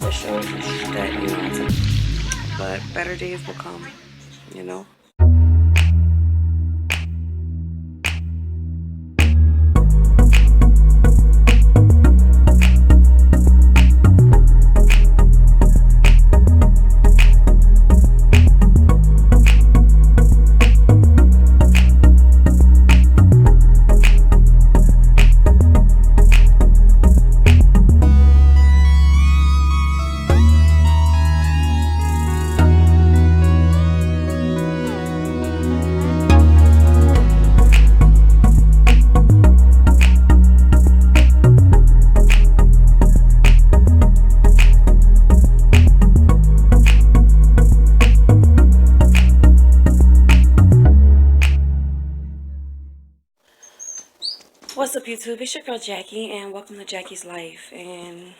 that shows that, you know, but better days will come, you know. What's up, YouTube? It's your girl Jackie, and welcome to Jackie's Life. And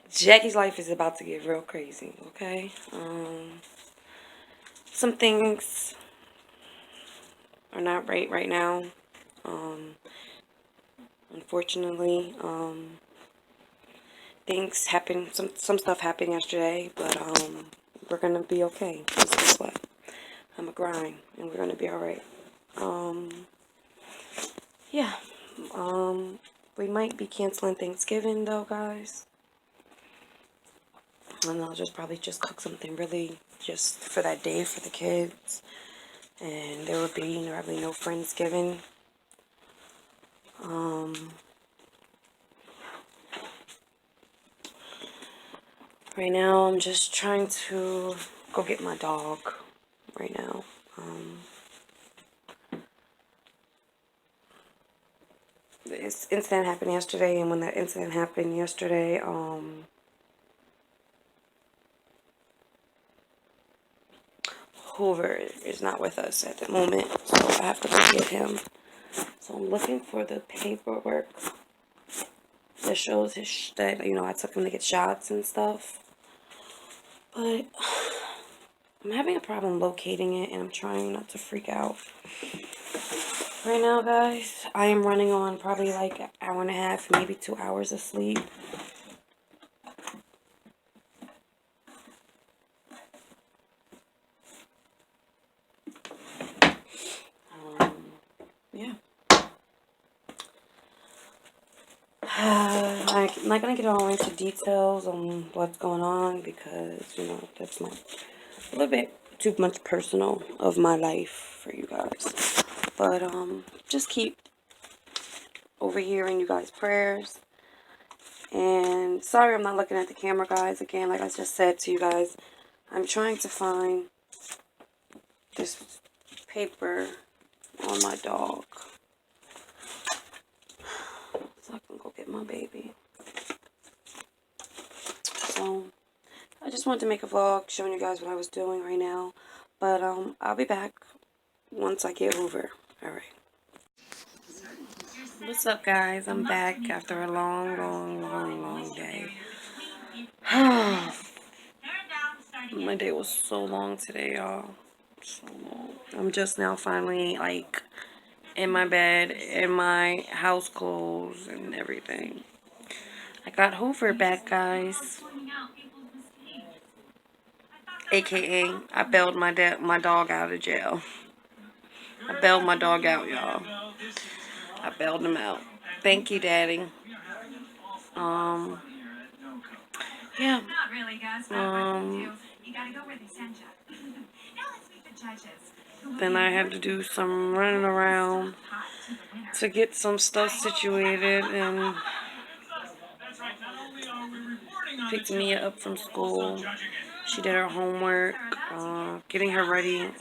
Jackie's life is about to get real crazy, okay? Some things are not right now. Unfortunately, things happened. Some stuff happened yesterday, but we're gonna be okay. Just guess what? I'm a grind, and we're gonna be all right. Yeah. We might be canceling Thanksgiving though, guys. And I'll probably just cook something really just for that day for the kids. And there will be probably no Friendsgiving. Right now I'm just trying to go get my dog right now. This incident happened yesterday, and when that incident happened yesterday, Hoover is not with us at the moment, so I have to go get him. So I'm looking for the paperwork that shows that, you know, I took him to get shots and stuff. But I'm having a problem locating it, and I'm trying not to freak out. Right now, guys, I am running on probably like an hour and a half, maybe 2 hours of sleep. Yeah. I'm not going to get all into details on what's going on because, you know, that's a little bit too much personal of my life for you guys. But, just keep overhearing you guys' prayers. And sorry I'm not looking at the camera, guys. Again, like I just said to you guys, I'm trying to find this paper on my dog so I can go get my baby. So I just wanted to make a vlog showing you guys what I was doing right now. But I'll be back once I get Hoover. Alright. What's up, guys? I'm back after a long day. My day was so long today, y'all. So long. I'm just now finally, like, in my bed, in my house clothes and everything. I got Hoover back, guys. AKA, I bailed my dog out of jail. I bailed my dog out, y'all. I bailed him out. Thank you, Daddy. Yeah. Then I had to do some running around to get some stuff situated, and picked Mia up from school. She did her homework, getting her ready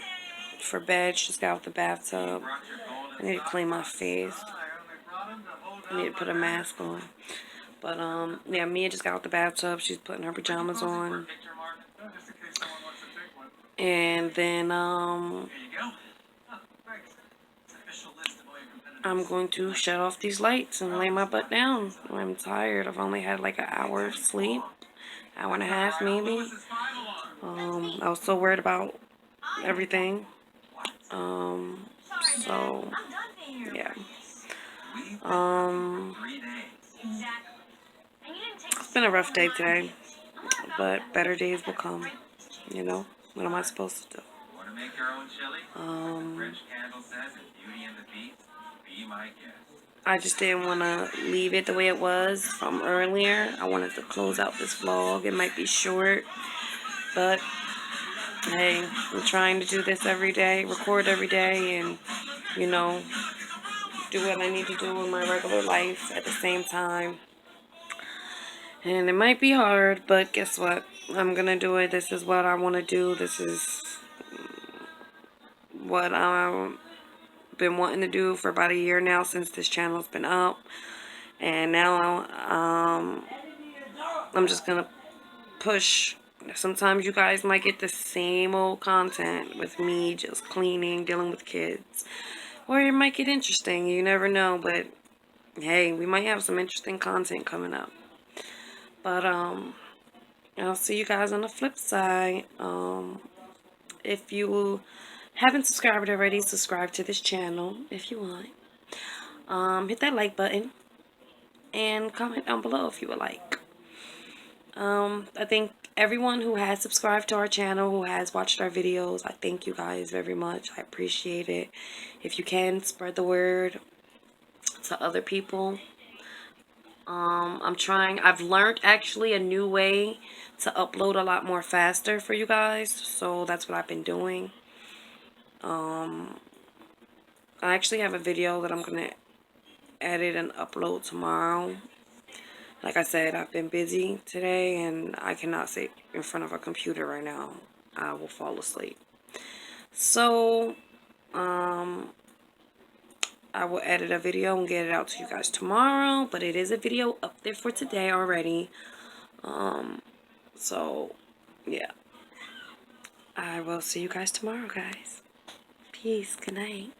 for bed. She just got out the bathtub. I need to clean my face. I need to put a mask on. But, yeah, Mia just got out the bathtub. She's putting her pajamas on. And then, I'm going to shut off these lights and lay my butt down. I'm tired. I've only had like an hour of sleep. Hour and a half, maybe. I was so worried about everything. So, yeah. It's been a rough day today, but better days will come. You know, what am I supposed to do? I just didn't want to leave it the way it was from earlier. I wanted to close out this vlog. It might be short, but hey, I'm trying to do this every day, record every day, and, you know, do what I need to do in my regular life at the same time. And it might be hard, but guess what? I'm going to do it. This is what I want to do. This is what I've been wanting to do for about a year now since this channel's been up. And now I'm just going to push. Sometimes you guys might get the same old content with me just cleaning, dealing with kids. Or it might get interesting. You never know. But hey, we might have some interesting content coming up. But I'll see you guys on the flip side. If you haven't subscribed already, subscribe to this channel if you want. Hit that like button and comment down below if you would like. I think everyone who has subscribed to our channel, who has watched our videos, I thank you guys very much. I appreciate it. If you can, spread the word to other people. I'm trying. I've learned actually a new way to upload a lot more faster for you guys. So that's what I've been doing. I actually have a video that I'm going to edit and upload tomorrow. Like I said, I've been busy today and I cannot sit in front of a computer right now. I will fall asleep. So, I will edit a video and get it out to you guys tomorrow. But it is a video up there for today already. So, yeah. I will see you guys tomorrow, guys. Peace. Good night.